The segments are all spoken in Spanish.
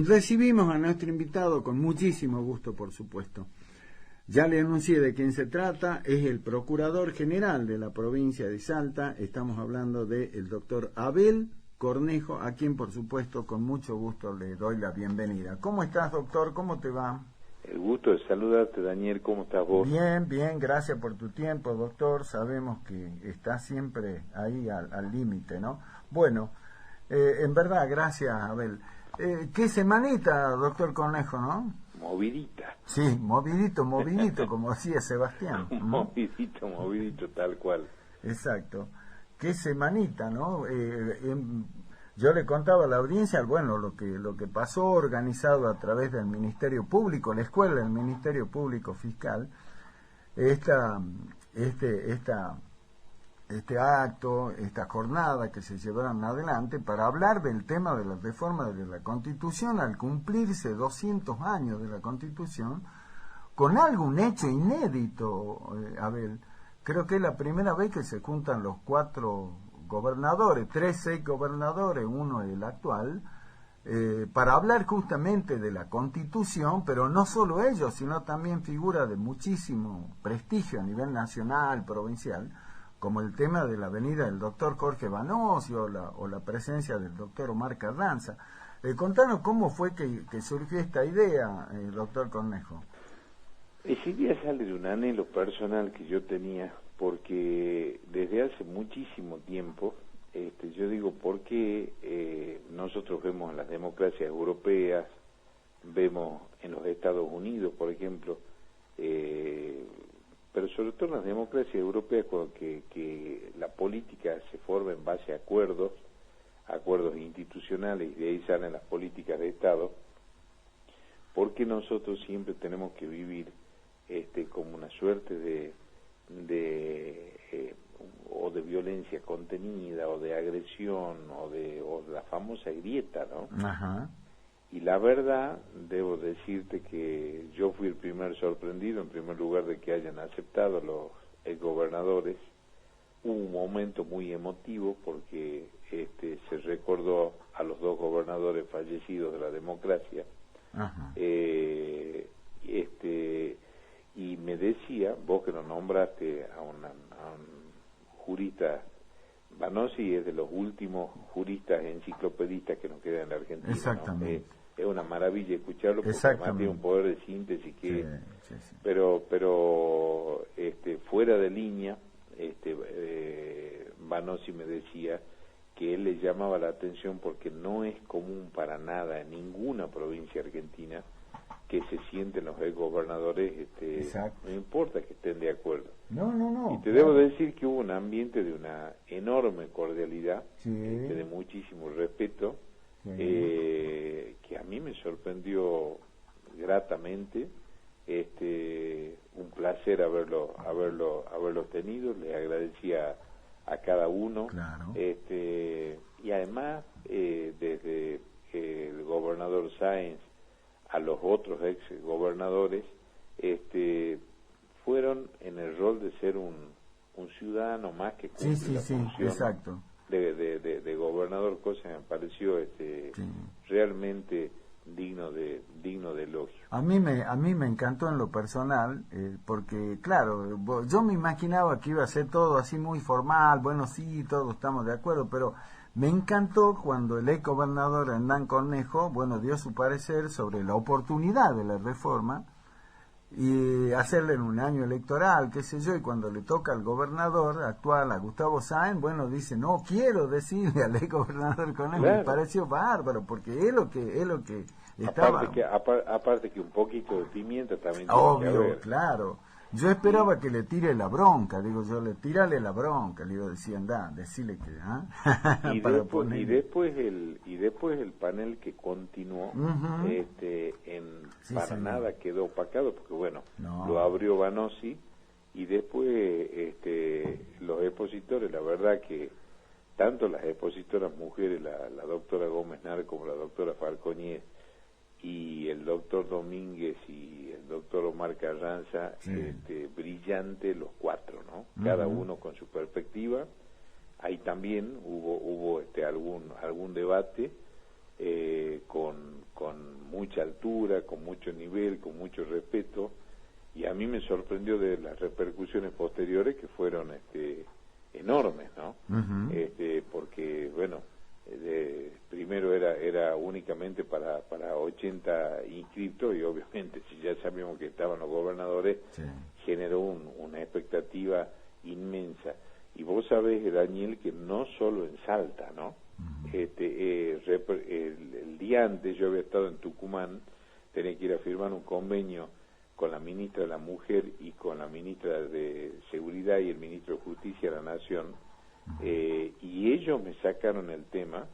Recibimos a nuestro invitado con muchísimo gusto, por supuesto. Ya le anuncié de quién se trata, es el Procurador General de la provincia de Salta. Estamos hablando del doctor Abel Cornejo, a quien, por supuesto, con mucho gusto le doy la bienvenida. ¿Cómo estás, doctor? ¿Cómo te va? El gusto de saludarte, Daniel. ¿Cómo estás vos? Bien, bien, gracias por tu tiempo, doctor. Sabemos que estás siempre ahí al límite, ¿no? Bueno, en verdad, gracias, Abel. ¿Qué semanita, doctor Cornejo, no? Movidita. Sí, movidito, como decía Sebastián. Movidito, tal cual. Exacto. Qué semanita, ¿no? Yo le contaba a la audiencia, bueno, lo que pasó organizado a través del Ministerio Público, la escuela del Ministerio Público Fiscal, este acto, esta jornada que se llevaron adelante para hablar del tema de la reforma de la Constitución al cumplirse 200 años de la Constitución, con algún hecho inédito, Abel. Creo que es la primera vez que se juntan los 4 gobernadores, 6 gobernadores, uno el actual, para hablar justamente de la Constitución, pero no solo ellos, sino también figuras de muchísimo prestigio a nivel nacional, provincial, como el tema de la venida del doctor Jorge Vanossi o la presencia del doctor Omar Carranza. Contanos cómo fue que surgió esta idea, doctor Cornejo. Esa idea sale de un anhelo personal que yo tenía, porque desde hace muchísimo tiempo, yo digo, ¿por qué nosotros vemos en las democracias europeas, vemos en los Estados Unidos, por ejemplo, pero sobre todo en las democracias europeas, que la política se forma en base a acuerdos institucionales, y de ahí salen las políticas de Estado? Porque nosotros siempre tenemos que vivir como una suerte de violencia contenida, o de agresión, o de la famosa grieta, ¿no? Ajá. Y la verdad, debo decirte que yo fui el primer sorprendido, en primer lugar, de que hayan aceptado los gobernadores. Hubo un momento muy emotivo porque se recordó a los 2 gobernadores fallecidos de la democracia. Ajá. Y me decía, vos que nos nombraste a un jurista, Vanossi es de los últimos juristas enciclopedistas que nos quedan en la Argentina. Exactamente. ¿No? Es una maravilla escucharlo, porque además tiene un poder de síntesis que... Sí. Pero fuera de línea, Vanossi me decía que él le llamaba la atención porque no es común para nada en ninguna provincia argentina que se sienten los gobernadores, no importa que estén de acuerdo. No. Y te debo decir que hubo un ambiente de una enorme cordialidad, sí. De muchísimo respeto, sí. Que a mí me sorprendió gratamente. Un placer haberlo tenido. Le agradecía a cada uno. Claro. Y además, desde el gobernador Sáenz a los otros ex gobernadores, fueron en el rol de ser un ciudadano más que cumple la función, exacto, de gobernador, cosa que me pareció realmente digno de elogio. A mí me encantó en lo personal, porque claro, yo me imaginaba que iba a ser todo así muy formal, bueno, sí, todos estamos de acuerdo, pero me encantó cuando el ex gobernador Hernán Cornejo, dio su parecer sobre la oportunidad de la reforma y hacerle en un año electoral, qué sé yo, y cuando le toca al gobernador actual, a Gustavo Sáenz, dice, no quiero decirle al ex gobernador Cornejo. Claro. Me pareció bárbaro, porque es lo que estaba... Aparte que un poquito de pimienta también tiene obvio, que haber. Claro. Yo esperaba que le tire la bronca, tírale la bronca, le decía, anda, decirle que... Y después el panel que continuó, nada quedó opacado, porque lo abrió Vanossi, y después los expositores, la verdad que tanto las expositoras mujeres, la doctora Gómez Nar como la doctora Falconier, y el doctor Domínguez y el doctor Omar Carranza, brillante los 4, ¿no? Cada uno con su perspectiva. Ahí también hubo algún debate con mucha altura, con mucho nivel, con mucho respeto, y a mí me sorprendió de las repercusiones posteriores que fueron enormes, ¿no? Porque, bueno, primero era únicamente para 80 inscriptos, y obviamente si ya sabíamos que estaban los gobernadores, sí, generó una expectativa inmensa. Y vos sabés, Daniel, que no solo en Salta, ¿no? El día antes yo había estado en Tucumán, tenía que ir a firmar un convenio con la ministra de la Mujer y con la ministra de Seguridad y el ministro de Justicia de la Nación, y ellos me sacaron el tema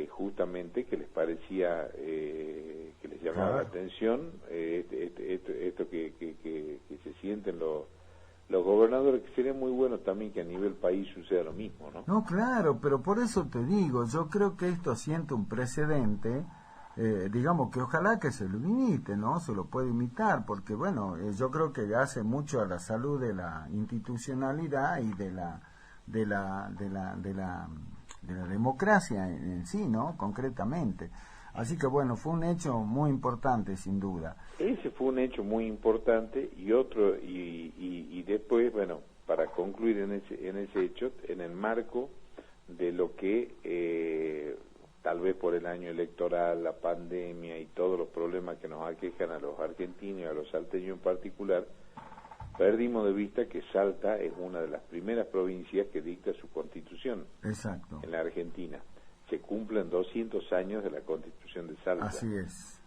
justamente que les parecía, que les llamaba la atención, esto que se sienten los gobernadores, que sería muy bueno también que a nivel país suceda lo mismo, ¿no? No, claro, pero por eso te digo, yo creo que esto siente un precedente, digamos que ojalá que se lo imite, ¿no? Se lo puede imitar, porque bueno, yo creo que hace mucho a la salud de la institucionalidad y de la democracia en sí, ¿no? Concretamente. Así que bueno, fue un hecho muy importante, sin duda. Ese fue un hecho muy importante, y otro, y después, bueno, para concluir en ese hecho, en el marco de lo que tal vez por el año electoral, la pandemia y todos los problemas que nos aquejan a los argentinos y a los salteños en particular, perdimos de vista que Salta es una de las primeras provincias que dicta su constitución. Exacto. En la Argentina. Se cumplen 200 años de la Constitución de Salta. Así es.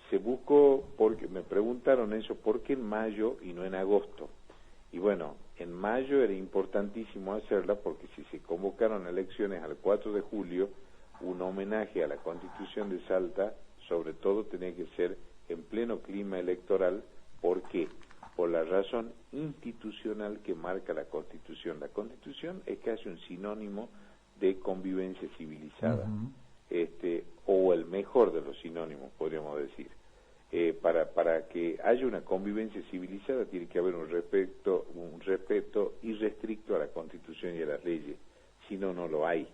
Se buscó, porque me preguntaron eso, ¿por qué en mayo y no en agosto? Y bueno, en mayo era importantísimo hacerla porque si se convocaron elecciones al 4 de julio, un homenaje a la Constitución de Salta, sobre todo tenía que ser en pleno clima electoral. ¿Por qué? Por la razón institucional que marca la Constitución. La Constitución es casi un sinónimo de convivencia civilizada, o el mejor de los sinónimos, podríamos decir. Para que haya una convivencia civilizada tiene que haber un respeto irrestricto a la Constitución y a las leyes, si no, no lo hay.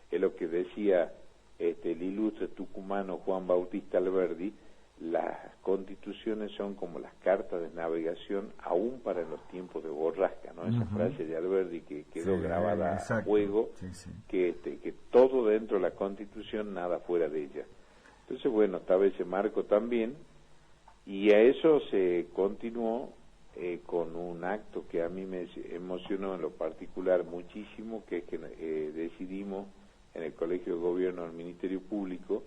Es lo que decía el ilustre tucumano Juan Bautista Alberdi: las constituciones son como las cartas de navegación, aún para los tiempos de borrasca, ¿no? Esa frase de Alberdi que quedó grabada a fuego, que todo dentro de la constitución, nada fuera de ella. Entonces, bueno, estaba ese marco también, y a eso se continuó con un acto que a mí me emocionó en lo particular muchísimo, que es que decidimos en el Colegio de Gobierno del Ministerio Público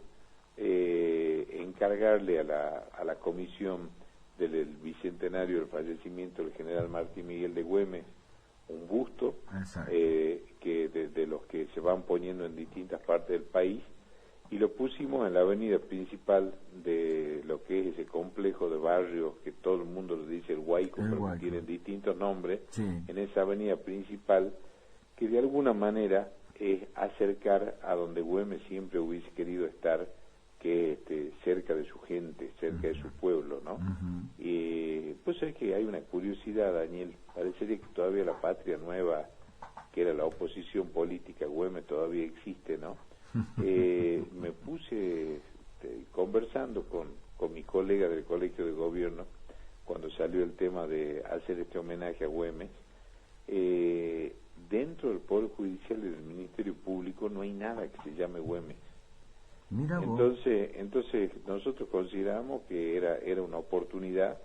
encargarle a la comisión del bicentenario del fallecimiento del general Martín Miguel de Güemes un busto, que de los que se van poniendo en distintas partes del país, y lo pusimos en la avenida principal de lo que es ese complejo de barrios que todo el mundo le dice el Guayco, pero que tienen distintos nombres, en esa avenida principal, que de alguna manera es acercar a donde Güemes siempre hubiese querido estar, que cerca de su gente, cerca de su pueblo, ¿no? Y pues es que hay una curiosidad, Daniel, parecería que todavía la Patria Nueva, que era la oposición política, Güemes todavía existe, ¿no? Me puse conversando con mi colega del Colegio de Gobierno cuando salió el tema de hacer este homenaje a Güemes. Dentro del Poder Judicial y del Ministerio Público no hay nada que se llame Güemes. Entonces nosotros consideramos que era una oportunidad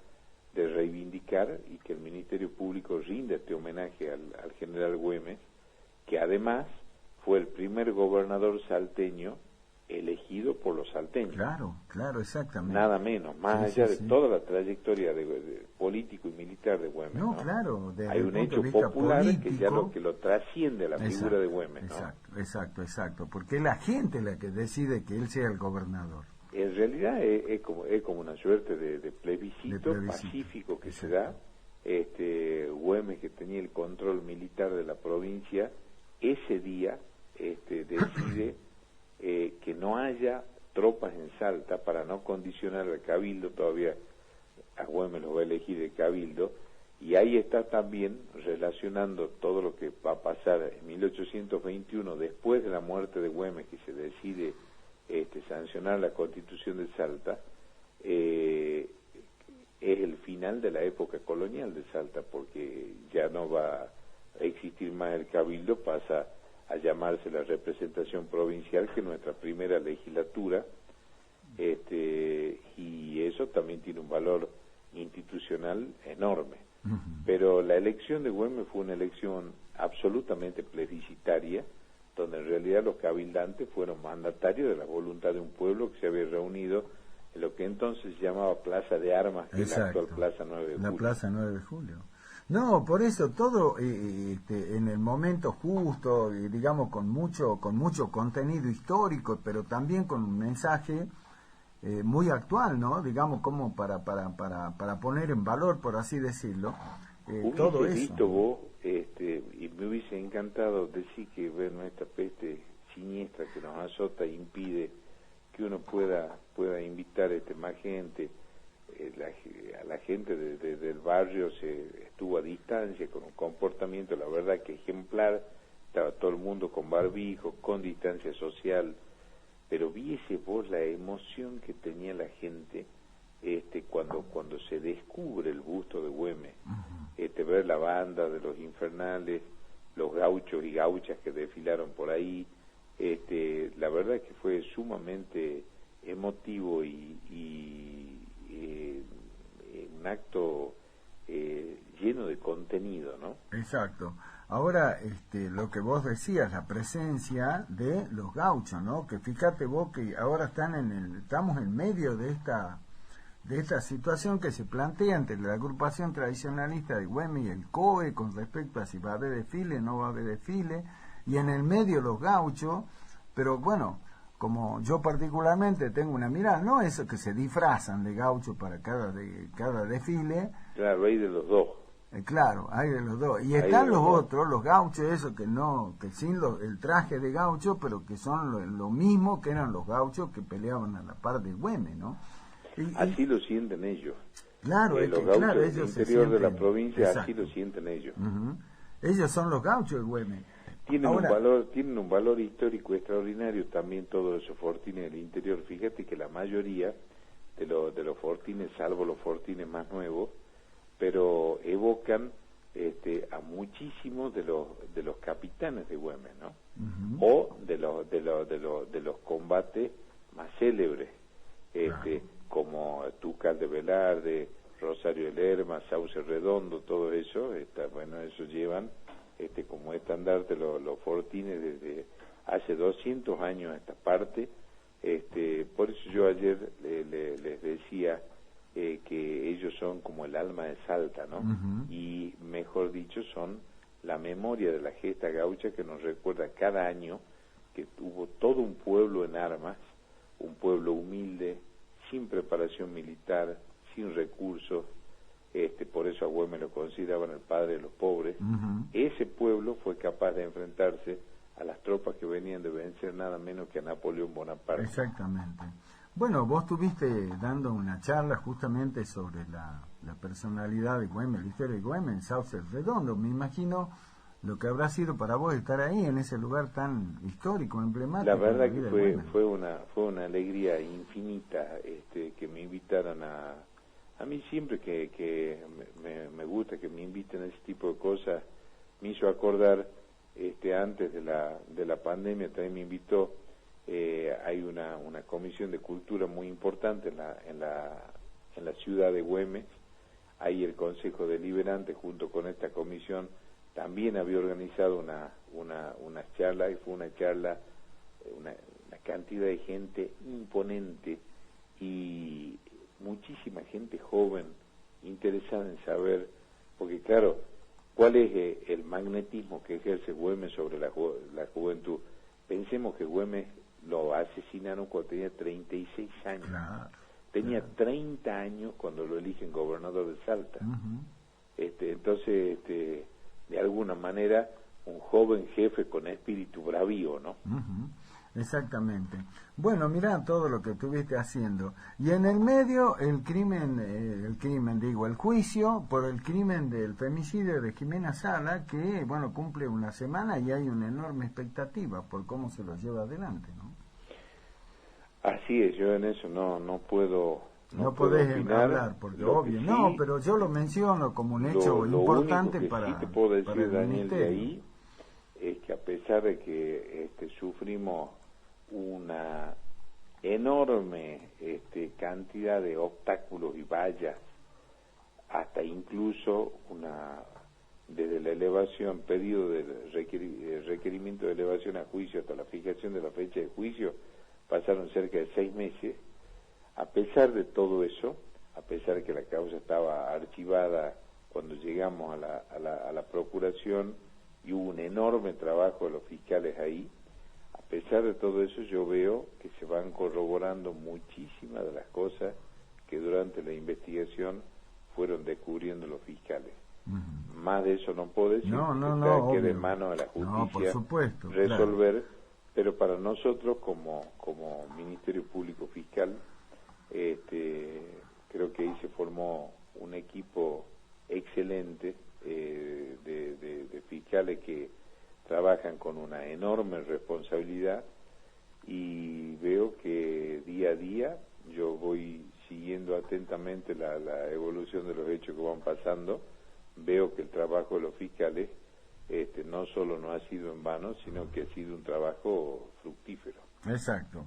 de reivindicar y que el Ministerio Público rinda este homenaje al general Güemes, que además fue el primer gobernador salteño elegido por los salteños. Claro, exactamente. Nada menos, más allá de toda la trayectoria de político y militar de Güemes. No, claro. Hay un hecho popular político, que ya lo trasciende la figura de Güemes. Exacto, porque es la gente la que decide que él sea el gobernador. En realidad es como una suerte de plebiscito pacífico que se da. Güemes, que tenía el control militar de la provincia, ese día decide que no haya tropas en Salta para no condicionar al Cabildo. Todavía a Güemes lo va a elegir el Cabildo, y ahí está también relacionando todo lo que va a pasar en 1821, después de la muerte de Güemes, que se decide sancionar la Constitución de Salta, es el final de la época colonial de Salta, porque ya no va a existir más el cabildo, pasa a llamarse la representación provincial, que es nuestra primera legislatura, y eso también tiene un valor institucional enorme. Pero la elección de Güemes fue una elección absolutamente plebiscitaria, donde en realidad los cabildantes fueron mandatarios de la voluntad de un pueblo que se había reunido en lo que entonces se llamaba Plaza de Armas, que es la actual Plaza 9 de Julio. La Plaza 9 de Julio. No, por eso todo en el momento justo, digamos con mucho contenido histórico, pero también con un mensaje muy actual, ¿no? Digamos como para poner en valor, por así decirlo, todo eso. Visto vos, y me hubiese encantado decir que, bueno, esta peste siniestra que nos azota impide que uno pueda invitar más gente. A la gente del barrio se estuvo a distancia, con un comportamiento, la verdad que ejemplar, estaba todo el mundo con barbijo, con distancia social, pero viese vos la emoción que tenía la gente cuando se descubre el busto de Güemes, ver la banda de los infernales, los gauchos y gauchas que desfilaron por ahí, la verdad que fue sumamente emotivo y un acto lleno de contenido, ¿no? Exacto. Ahora, lo que vos decías, la presencia de los gauchos, ¿no? Que fíjate vos que ahora estamos en medio de esta situación que se plantea entre la agrupación tradicionalista de Güemes y el COE con respecto a si va a haber desfile, no va a haber desfile, y en el medio los gauchos, pero bueno, como yo particularmente tengo una mirada, no eso que se disfrazan de gaucho para cada desfile. Claro, hay de los dos. Claro, hay de los dos. Y están los otros, los gauchos, esos que sin el traje de gaucho, pero que son lo mismo que eran los gauchos que peleaban a la par de Güemes, ¿no? Así lo sienten ellos. Claro, los gauchos del ellos interior de la provincia, así lo sienten ellos. Ellos son los gauchos de Güemes. Tienen un valor histórico extraordinario también todos esos fortines del interior. Fíjate que la mayoría de los fortines, salvo los fortines más nuevos, pero evocan a muchísimos de los capitanes de Güemes, ¿no? O de los combates más célebres, como Túcar de Velarde, Rosario de Lerma, Sauce Redondo, todo eso, eso llevan como estandarte los fortines desde hace 200 años a esta parte. Por eso yo ayer les decía que ellos son como el alma de Salta, ¿no? Y mejor dicho, son la memoria de la gesta gaucha que nos recuerda cada año que hubo todo un pueblo en armas, un pueblo humilde, sin preparación militar, sin recursos. Por eso a Güemes lo consideraban el padre de los pobres. Ese pueblo fue capaz de enfrentarse a las tropas que venían de vencer nada menos que a Napoleón Bonaparte. Exactamente. Bueno, vos estuviste dando una charla justamente sobre la personalidad de Güemes, la historia de Güemes en Sauce Redondo. Me imagino lo que habrá sido para vos estar ahí en ese lugar tan histórico, emblemático. La verdad que fue una alegría infinita que me invitaron a mí siempre que me gusta que me inviten a ese tipo de cosas. Me hizo acordar antes de la pandemia también me invitó. Hay una comisión de cultura muy importante en la ciudad de Güemes. Ahí el Consejo Deliberante junto con esta comisión también había organizado una charla, y fue una charla, una cantidad de gente imponente y muchísima gente joven interesada en saber, porque claro, ¿cuál es el magnetismo que ejerce Güemes sobre la juventud? Pensemos que Güemes lo asesinaron cuando tenía 36 años. Claro, tenía 30 años cuando lo eligen gobernador de Salta. Entonces, de alguna manera, un joven jefe con espíritu bravío, ¿no? Exactamente. Bueno, mirá todo lo que estuviste haciendo. Y en el medio, el juicio por el crimen del femicidio de Jimena Sala, que, bueno, cumple una semana y hay una enorme expectativa por cómo se lo lleva adelante, ¿no? Así es, yo en eso no puedo... No podés hablar, porque obvio, sí, no, pero yo lo menciono como un hecho importante para... Lo único que sí te puedo decir, Daniel, de ahí, es que a pesar de que sufrimos una enorme cantidad de obstáculos y vallas, hasta incluso desde la elevación, pedido de requerimiento de elevación a juicio hasta la fijación de la fecha de juicio, pasaron cerca de 6 meses. A pesar de todo eso, a pesar de que la causa estaba archivada cuando llegamos a la procuración y hubo un enorme trabajo de los fiscales ahí, a pesar de todo eso yo veo que se van corroborando muchísimas de las cosas que durante la investigación fueron descubriendo los fiscales. Uh-huh. Más de eso no puedo decir, que de mano de la justicia resolver, claro. Pero para nosotros como Ministerio Público Fiscal, creo que ahí se formó un equipo excelente de fiscales que trabajan con una enorme responsabilidad, y veo que día a día yo voy siguiendo atentamente la evolución de los hechos que van pasando. Veo que el trabajo de los fiscales no solo no ha sido en vano, sino que ha sido un trabajo fructífero. Exacto.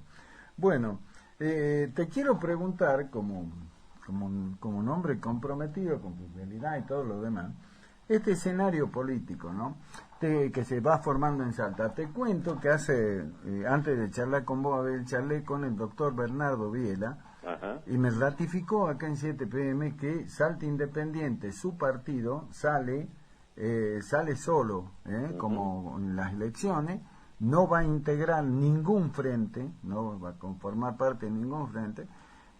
Bueno, te quiero preguntar, como un hombre comprometido con fidelidad y todo lo demás, este escenario político, ¿no?, que se va formando en Salta. Te cuento que antes de charlar con vos, charlé con el doctor Bernardo Biela. Ajá. Y me ratificó acá en 7 PM que Salta Independiente, su partido, sale solo, uh-huh. Como en las elecciones. No va a integrar ningún frente, no va a conformar parte de ningún frente,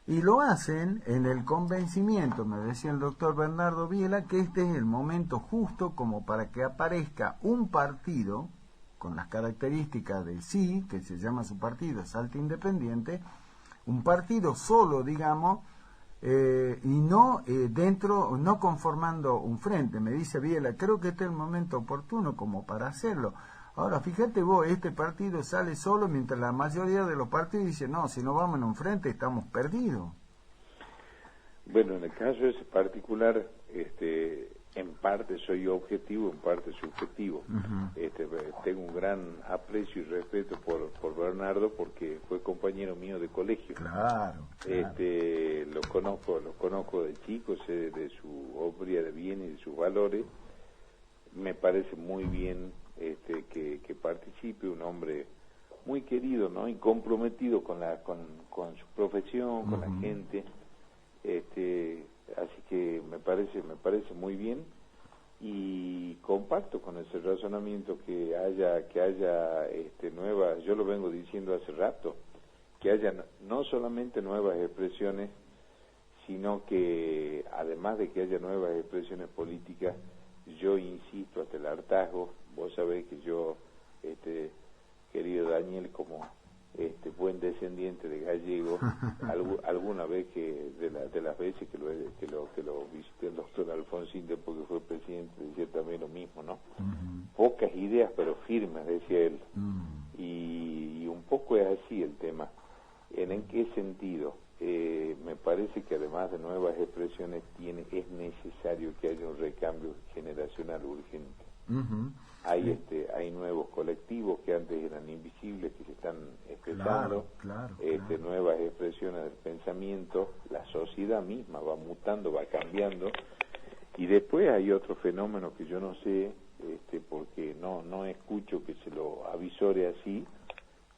y lo hacen en el convencimiento, me decía el doctor Bernardo Biela, que este es el momento justo como para que aparezca un partido con las características de sí, que se llama su partido, Salta Independiente, un partido solo, digamos, y no no conformando un frente. Me dice Biela, creo que este es el momento oportuno como para hacerlo. Ahora, fíjate vos, este partido sale solo mientras la mayoría de los partidos dicen, no, si no vamos en un frente estamos perdidos. Bueno, en el caso ese particular, en parte soy objetivo, en parte subjetivo. Uh-huh. Tengo un gran aprecio y respeto por Bernardo, porque fue compañero mío de colegio. Claro. Lo conozco de chico, sé de su obra de bien y de sus valores. Me parece muy bien que participe, un hombre muy querido, ¿no?, y comprometido con su profesión, con la gente. Así que me parece muy bien, y comparto con ese razonamiento que haya nuevas, yo lo vengo diciendo hace rato, que haya no solamente nuevas expresiones, sino que además de que haya nuevas expresiones políticas, yo insisto hasta el hartazgo. Vos sabés que yo, querido Daniel, como buen descendiente de gallego, alguna vez que de las veces que lo visité el doctor Alfonsín, después que fue presidente, decía también lo mismo, ¿no? Uh-huh. Pocas ideas pero firmes, decía él. Uh-huh. Y un poco es así el tema. ¿En qué sentido? Me parece que además de nuevas expresiones es necesario que haya un recambio generacional urgente. Uh-huh. Hay nuevos colectivos que antes eran invisibles, que se están expresando, claro. Nuevas expresiones del pensamiento. La sociedad misma va mutando, va cambiando, y después hay otro fenómeno que yo no sé, porque no escucho que se lo avisore así,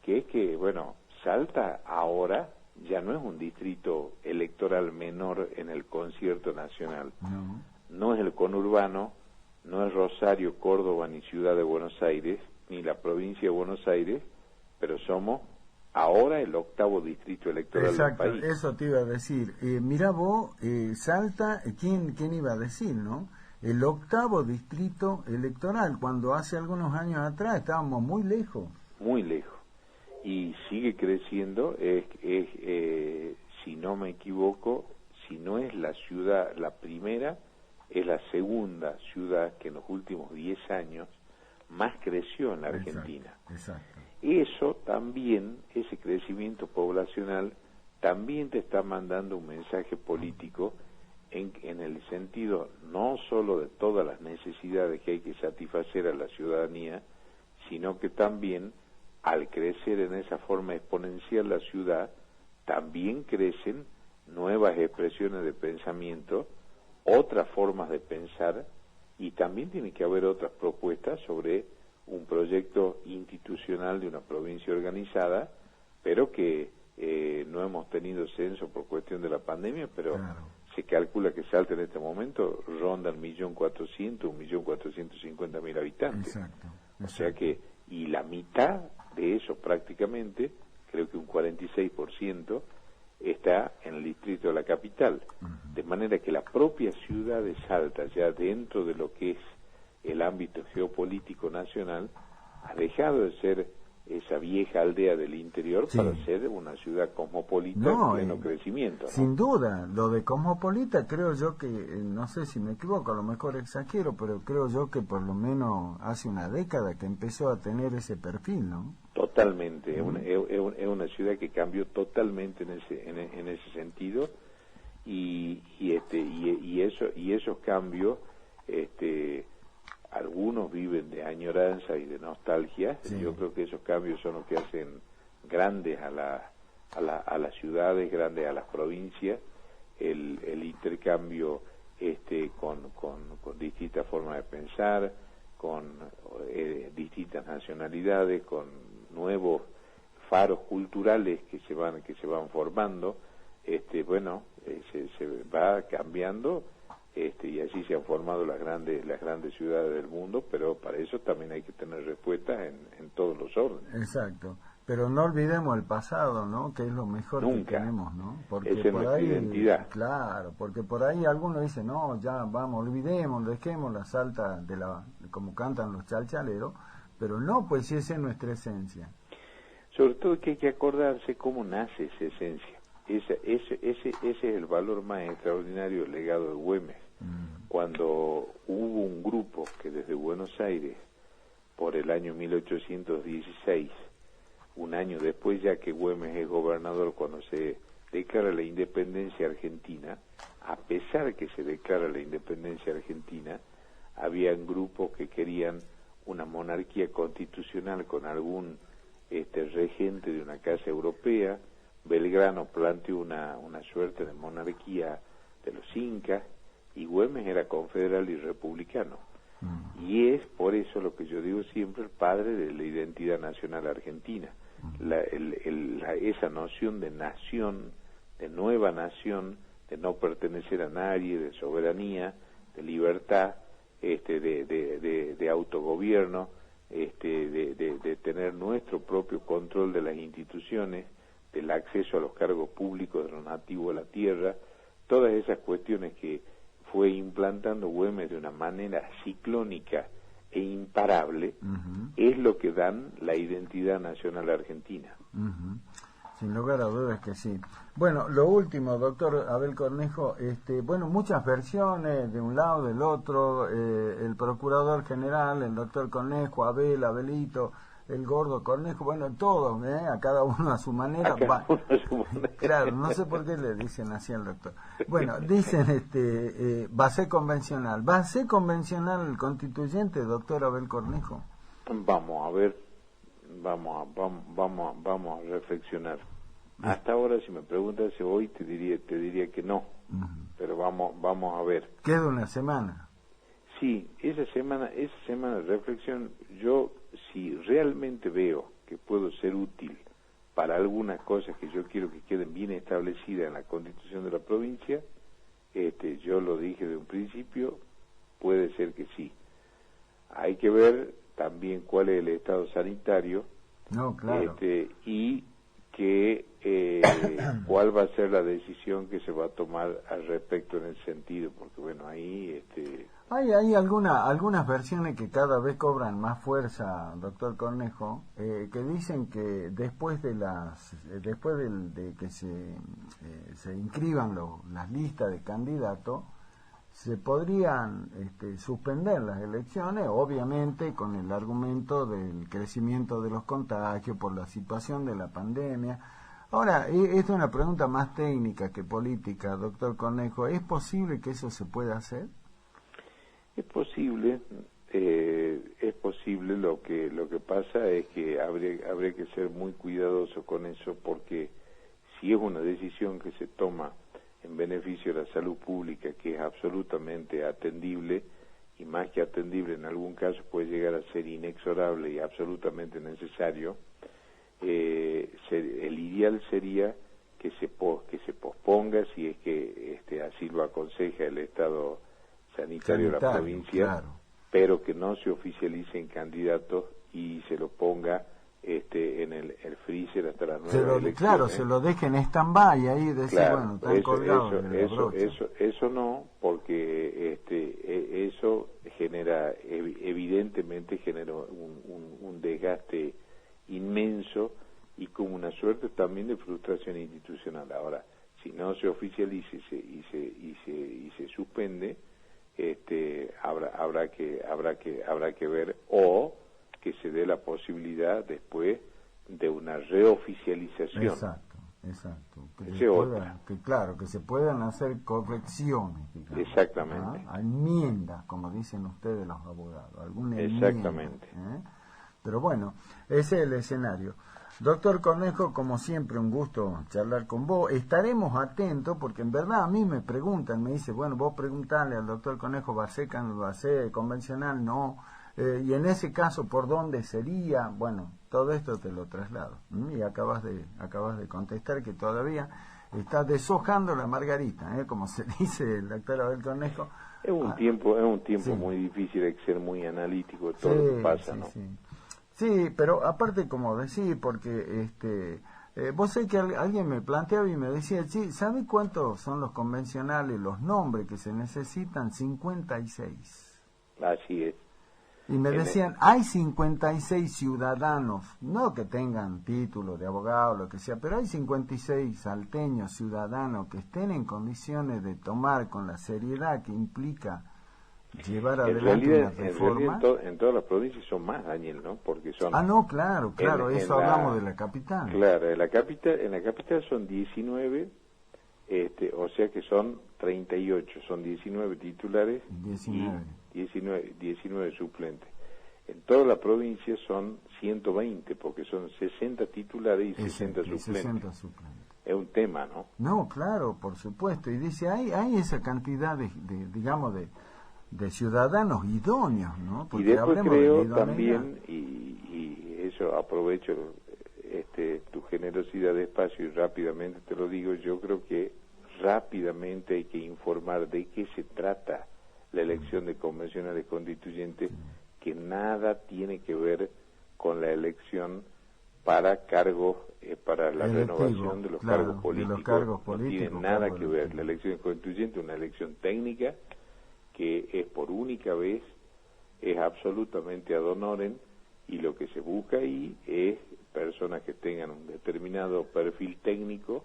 que es que, bueno, Salta ahora ya no es un distrito electoral menor en el concierto nacional. No es el conurbano, no es Rosario, Córdoba, ni Ciudad de Buenos Aires, ni la provincia de Buenos Aires, pero somos ahora el 8º distrito electoral. Exacto, del país. Eso te iba a decir. Mirá vos, Salta, ¿quién iba a decir, no? El 8º distrito electoral, cuando hace algunos años atrás estábamos muy lejos. Muy lejos. Y sigue creciendo, si no me equivoco, si no es la ciudad, la primera, es la segunda ciudad que en los últimos 10 años más creció en la Argentina. Exacto. eso también, ese crecimiento poblacional, también te está mandando un mensaje político en el sentido no solo de todas las necesidades que hay que satisfacer a la ciudadanía, sino que también al crecer en esa forma exponencial la ciudad, también crecen nuevas expresiones de pensamiento, otras formas de pensar, y también tiene que haber otras propuestas sobre un proyecto institucional de una provincia organizada, pero que no hemos tenido censo por cuestión de la pandemia, pero claro, se calcula que Salta en este momento ronda el 1.400.000, 1.450.000 habitantes. Exacto. O sea que, y la mitad de eso prácticamente, creo que un 46%, está en el distrito de la capital. De manera que la propia ciudad de Salta, ya dentro de lo que es el ámbito geopolítico nacional, ha dejado de ser esa vieja aldea del interior para ser una ciudad cosmopolita en pleno crecimiento, ¿no? Sin duda, lo de cosmopolita creo yo que, no sé si me equivoco, a lo mejor exagero, pero creo yo que por lo menos hace una década que empezó a tener ese perfil, ¿no? Totalmente, es una ciudad que cambió totalmente en ese sentido, y esos cambios, algunos viven de añoranza y de nostalgia. Yo creo que esos cambios son los que hacen grandes a las ciudades, grandes a las provincias, el intercambio con distintas formas de pensar, con distintas nacionalidades, con nuevos faros culturales que se van formando. Se va cambiando, y así se han formado las grandes ciudades del mundo, pero para eso también hay que tener respuestas en todos los órdenes. Exacto, pero no olvidemos el pasado, ¿no? Que es lo mejor que tenemos, ¿no? Porque esa es nuestra identidad. Claro, porque por ahí algunos dicen, no, ya vamos, olvidemos, dejemos la Salta como cantan los chalchaleros, pero no, pues sí, esa es nuestra esencia. Sobre todo que hay que acordarse cómo nace esa esencia. Ese es el valor más extraordinario del legado de Güemes. Cuando hubo un grupo que desde Buenos Aires, por el año 1816, un año después ya que Güemes es gobernador, cuando se declara la independencia argentina, a pesar que se declara la independencia argentina, habían grupos que querían una monarquía constitucional con algún regente de una casa europea. Belgrano planteó una suerte de monarquía de los incas, y Güemes era confederal y republicano. Y es por eso lo que yo digo siempre, el padre de la identidad nacional argentina. Esa noción de nación, de nueva nación, de no pertenecer a nadie, de soberanía, de libertad, de autogobierno, de tener nuestro propio control de las instituciones, del acceso a los cargos públicos de los nativos de la tierra, todas esas cuestiones que fue implantando Güemes de una manera ciclónica e imparable, es lo que dan la identidad nacional argentina. Sin lugar a dudas que sí. Bueno, lo último, doctor Abel Cornejo, muchas versiones de un lado, del otro, el procurador general, el doctor Cornejo, Abelito, el gordo Cornejo, bueno, todos, a cada uno a su manera. Claro, no sé por qué le dicen así al doctor. Bueno, dicen, va a ser convencional. ¿Va a ser convencional el constituyente, doctor Abel Cornejo? Vamos a ver, vamos a reflexionar. Hasta ahora, si me preguntas hoy, te diría que no, pero vamos a ver. Queda una semana. Sí, esa semana de reflexión, yo si realmente veo que puedo ser útil para algunas cosas que yo quiero que queden bien establecidas en la Constitución de la provincia, yo lo dije de un principio, puede ser que sí. Hay que ver también cuál es el estado sanitario, y cuál va a ser la decisión que se va a tomar al respecto en ese sentido, porque bueno, ahí hay algunas versiones que cada vez cobran más fuerza, doctor Cornejo, que dicen que después de que se inscriban las listas de candidatos, se podrían suspender las elecciones, obviamente con el argumento del crecimiento de los contagios por la situación de la pandemia. Ahora, esta es una pregunta más técnica que política, doctor Cornejo. ¿Es posible que eso se pueda hacer? Es posible, lo que pasa es que habría que ser muy cuidadoso con eso, porque si es una decisión que se toma en beneficio de la salud pública, que es absolutamente atendible, y más que atendible en algún caso puede llegar a ser inexorable y absolutamente necesario, el ideal sería que se posponga, si es que así lo aconseja el Estado sanitario de la provincia, claro, pero que no se oficialicen candidatos y se lo ponga en el freezer hasta las nuevas elecciones. Claro, se lo dejen en stand-by ahí y decir, claro, bueno, están colgados eso no, porque eso genera, evidentemente genera un desgaste inmenso y como una suerte también de frustración institucional. Ahora, si no se oficializa y se suspende, habrá que ver, o que se dé la posibilidad después de una reoficialización. Exacto. Que se puedan hacer correcciones, digamos, exactamente, enmiendas, como dicen ustedes los abogados, alguna exactamente enmienda, Pero bueno, ese es el escenario. Doctor Cornejo, como siempre, un gusto charlar con vos. Estaremos atentos, porque en verdad a mí me preguntan, me dice, bueno, vos preguntale al doctor Cornejo, ¿va a ser convencional? No. Y en ese caso, ¿por dónde sería? Bueno, todo esto te lo traslado. Y acabas de contestar que todavía está deshojando la margarita, como se dice el doctor Abel Cornejo. Es un tiempo sí, muy difícil, hay que ser muy analítico de todo lo que pasa, ¿no? Sí, pero aparte, como decir, porque vos sé que alguien me planteaba y me decía, sí, ¿sabe cuántos son los convencionales, los nombres que se necesitan? 56. Así es. Y me decían, hay 56 ciudadanos, no que tengan título de abogado o lo que sea, pero hay 56 salteños ciudadanos que estén en condiciones de tomar con la seriedad que implica llevar adelante una reforma. En todas las provincias son más, Daniel, ¿no? Porque son... no, claro, hablamos de la capital. Claro, en la capital son 19, o sea que son 38, son 19 titulares y 19 suplentes. En toda la provincia son 120, porque son 60 titulares y 60 suplentes. Es un tema, ¿no? No, claro, por supuesto. Y dice, hay esa cantidad de ciudadanos idóneos, ¿no? Porque y después creo también, y eso aprovecho tu generosidad de espacio y rápidamente te lo digo, yo creo que rápidamente hay que informar de qué se trata la elección de convencionales constituyentes, que nada tiene que ver con la elección para cargos, para la renovación de los cargos políticos. No tiene nada que ver. La elección constituyente es una elección técnica que es por única vez, es absolutamente ad honorem, y lo que se busca ahí es personas que tengan un determinado perfil técnico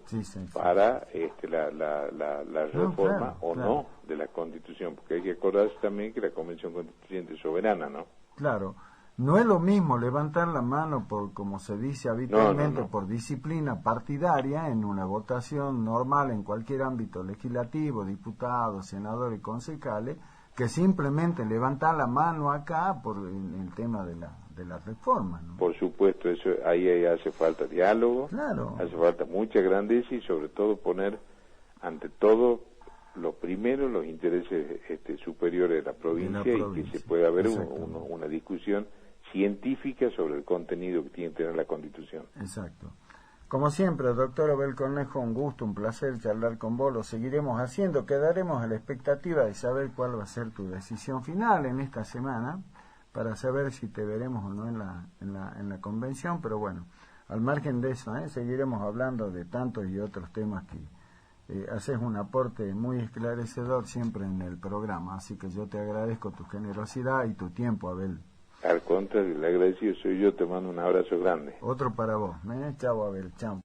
para la reforma no de la Constitución, porque hay que acordarse también que la Convención Constituyente es soberana, ¿no? Claro, no es lo mismo levantar la mano por, como se dice habitualmente, por disciplina partidaria en una votación normal en cualquier ámbito legislativo, diputados, senadores y concejales, que simplemente levantar la mano acá por el tema de la reforma, ¿no? Por supuesto, eso ahí hace falta diálogo, hace falta mucha grandeza y sobre todo poner ante todo lo primero los intereses superiores de la provincia y que se pueda haber una discusión científica sobre el contenido que tiene que tener la Constitución. Exacto. Como siempre, doctor Abel Cornejo, un gusto, un placer charlar con vos, lo seguiremos haciendo, quedaremos a la expectativa de saber cuál va a ser tu decisión final en esta semana, para saber si te veremos o no en la convención, pero bueno, al margen de eso, seguiremos hablando de tantos y otros temas que haces un aporte muy esclarecedor siempre en el programa, así que yo te agradezco tu generosidad y tu tiempo, Abel. Al contrario, el agradecido soy yo, te mando un abrazo grande. Otro para vos, chao Abel, chao.